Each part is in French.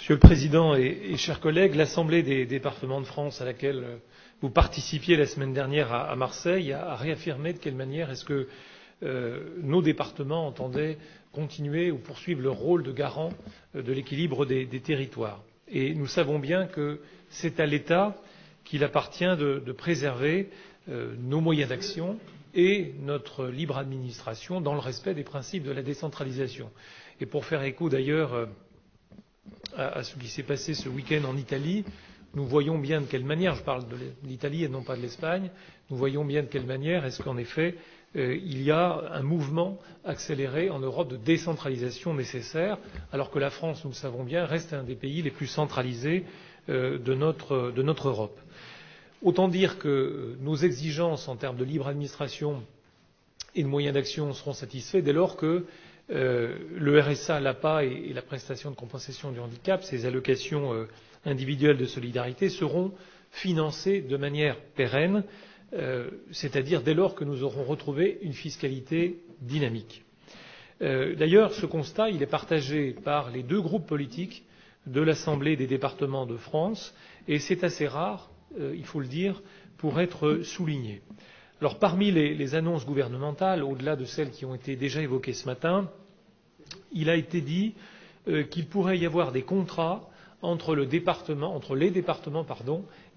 Monsieur le Président et chers collègues, l'Assemblée des départements de France à laquelle vous participiez la semaine dernière à Marseille a réaffirmé de quelle manière est-ce que nos départements entendaient continuer ou poursuivre leur rôle de garant de l'équilibre des territoires. Et nous savons bien que c'est à l'État qu'il appartient de préserver nos moyens d'action et notre libre administration dans le respect des principes de la décentralisation. Et pour faire écho d'ailleurs à ce qui s'est passé ce week-end en Italie, nous voyons bien de quelle manière, je parle de l'Italie et non pas de l'Espagne, nous voyons bien de quelle manière est-ce qu'en effet il y a un mouvement accéléré en Europe de décentralisation nécessaire, alors que la France, nous le savons bien, reste un des pays les plus centralisés de notre Europe. Autant dire que nos exigences en termes de libre administration et de moyens d'action seront satisfaits dès lors que le RSA, l'APA et la prestation de compensation du handicap, ces allocations individuelles de solidarité, seront financées de manière pérenne, c'est-à-dire dès lors que nous aurons retrouvé une fiscalité dynamique. D'ailleurs, ce constat il est partagé par les deux groupes politiques de l'Assemblée des départements de France et c'est assez rare, il faut le dire, pour être souligné. Alors, parmi les annonces gouvernementales, au-delà de celles qui ont été déjà évoquées ce matin, il a été dit qu'il pourrait y avoir des contrats entre les départements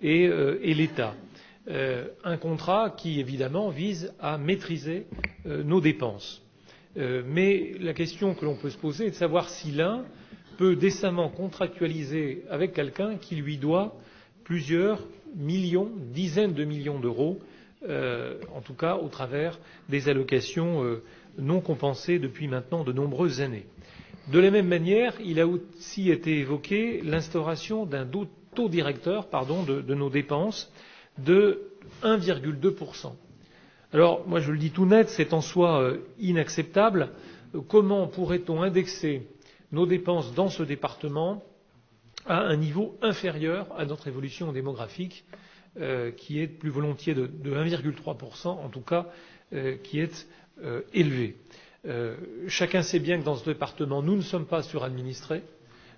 et l'État. Un contrat qui, évidemment, vise à maîtriser nos dépenses. Mais la question que l'on peut se poser est de savoir si l'un peut décemment contractualiser avec quelqu'un qui lui doit plusieurs millions, dizaines de millions d'euros, en tout cas au travers des allocations non compensées depuis maintenant de nombreuses années. De la même manière, il a aussi été évoqué l'instauration d'un taux directeur de nos dépenses de 1,2%. Alors, moi je le dis tout net, c'est en soi inacceptable. Comment pourrait-on indexer nos dépenses dans ce département à un niveau inférieur à notre évolution démographique qui est plus volontiers de 1,3%, en tout cas qui est élevé. Chacun sait bien que dans ce département, nous ne sommes pas suradministrés.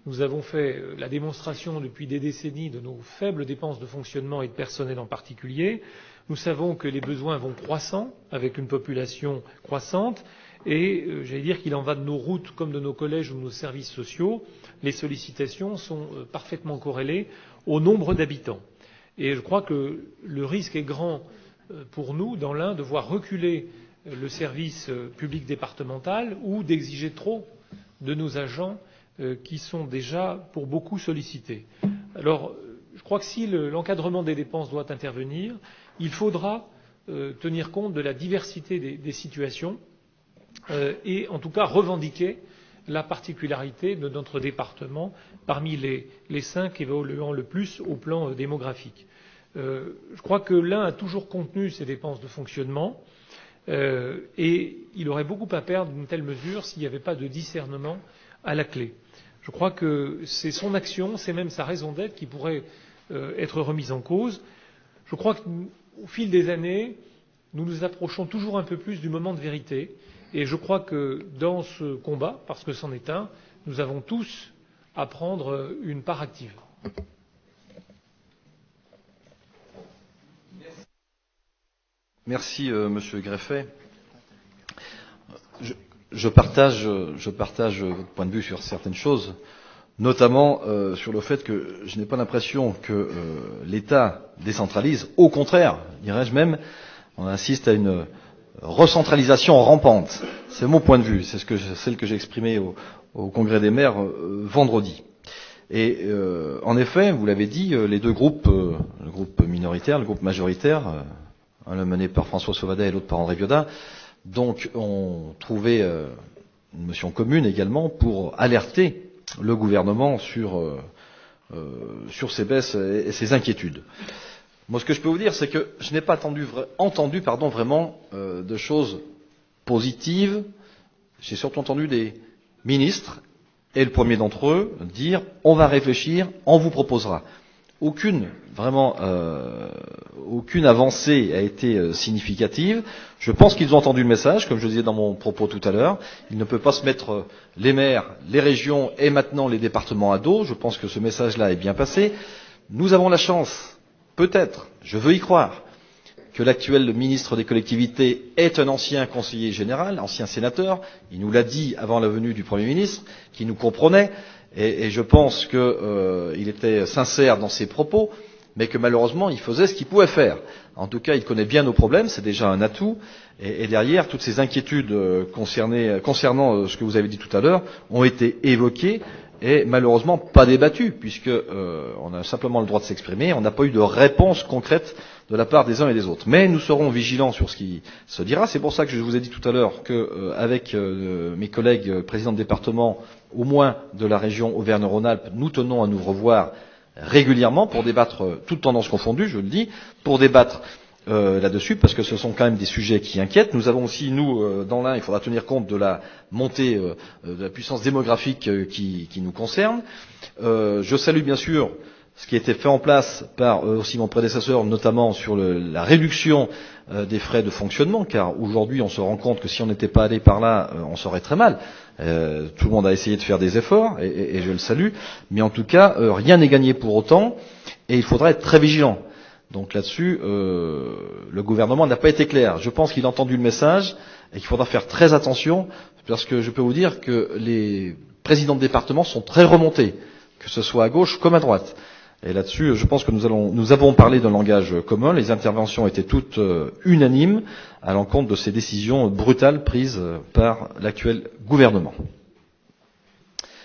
Nous avons fait la démonstration depuis des décennies de nos faibles dépenses de fonctionnement et de personnel en particulier. Nous savons que les besoins vont croissant avec une population croissante et j'allais dire qu'il en va de nos routes comme de nos collèges ou de nos services sociaux. Les sollicitations sont parfaitement corrélées au nombre d'habitants. Et je crois que le risque est grand pour nous, dans l'Ain, de voir reculer le service public départemental ou d'exiger trop de nos agents qui sont déjà pour beaucoup sollicités. Alors, je crois que si l'encadrement des dépenses doit intervenir, il faudra tenir compte de la diversité des situations et en tout cas revendiquer la particularité de notre département parmi les 5 évoluant le plus au plan démographique. Je crois que l'Ain a toujours contenu ses dépenses de fonctionnement et il aurait beaucoup à perdre d'une telle mesure s'il n'y avait pas de discernement à la clé. Je crois que c'est son action, c'est même sa raison d'être qui pourrait être remise en cause. Je crois qu'au fil des années, nous nous approchons toujours un peu plus du moment de vérité. Et je crois que dans ce combat, parce que c'en est un, nous avons tous à prendre une part active. Merci, Monsieur Greffet. Je partage votre point de vue sur certaines choses, notamment sur le fait que je n'ai pas l'impression que l'État décentralise. Au contraire, dirais-je même, on assiste à une recentralisation rampante. C'est mon point de vue, c'est celle que j'ai exprimée au Congrès des maires vendredi. Et en effet, vous l'avez dit, les deux groupes, le groupe minoritaire, le groupe majoritaire, l'un mené par François Sauvadet et l'autre par André Vioda, donc ont trouvé une motion commune également pour alerter le gouvernement sur ces baisses et ces inquiétudes. Moi, ce que je peux vous dire, c'est que je n'ai pas entendu vraiment de choses positives. J'ai surtout entendu des ministres, et le premier d'entre eux, dire « on va réfléchir, on vous proposera ». aucune avancée a été significative. Je pense qu'ils ont entendu le message, comme je le disais dans mon propos tout à l'heure. Il ne peut pas se mettre les maires, les régions et maintenant les départements à dos. Je pense que ce message-là est bien passé. Nous avons la chance, peut-être, je veux y croire, que l'actuel ministre des collectivités est un ancien conseiller général, ancien sénateur. Il nous l'a dit avant la venue du Premier ministre, qui nous comprenait. Et je pense qu'il était sincère dans ses propos, mais que malheureusement, il faisait ce qu'il pouvait faire. En tout cas, il connaît bien nos problèmes, c'est déjà un atout. Et derrière, toutes ces inquiétudes concernant ce que vous avez dit tout à l'heure ont été évoquées et malheureusement pas débattues, puisque on a simplement le droit de s'exprimer. On n'a pas eu de réponse concrète de la part des uns et des autres. Mais nous serons vigilants sur ce qui se dira. C'est pour ça que je vous ai dit tout à l'heure qu'avec mes collègues présidents de département, au moins de la région Auvergne-Rhône-Alpes, nous tenons à nous revoir régulièrement pour débattre, toutes tendances confondues, je le dis, pour débattre là-dessus, parce que ce sont quand même des sujets qui inquiètent. Nous avons aussi, nous, dans l'Ain, il faudra tenir compte de la montée de la puissance démographique qui nous concerne. Je salue bien sûr ce qui a été fait en place par aussi mon prédécesseur, notamment sur la réduction des frais de fonctionnement, car aujourd'hui on se rend compte que si on n'était pas allé par là, on serait très mal. Tout le monde a essayé de faire des efforts, et je le salue, mais en tout cas, rien n'est gagné pour autant, et il faudra être très vigilant. Donc là-dessus, le gouvernement n'a pas été clair. Je pense qu'il a entendu le message, et qu'il faudra faire très attention, parce que je peux vous dire que les présidents de département sont très remontés, que ce soit à gauche comme à droite. Et là-dessus, je pense que nous avons parlé d'un langage commun. Les interventions étaient toutes unanimes à l'encontre de ces décisions brutales prises par l'actuel gouvernement.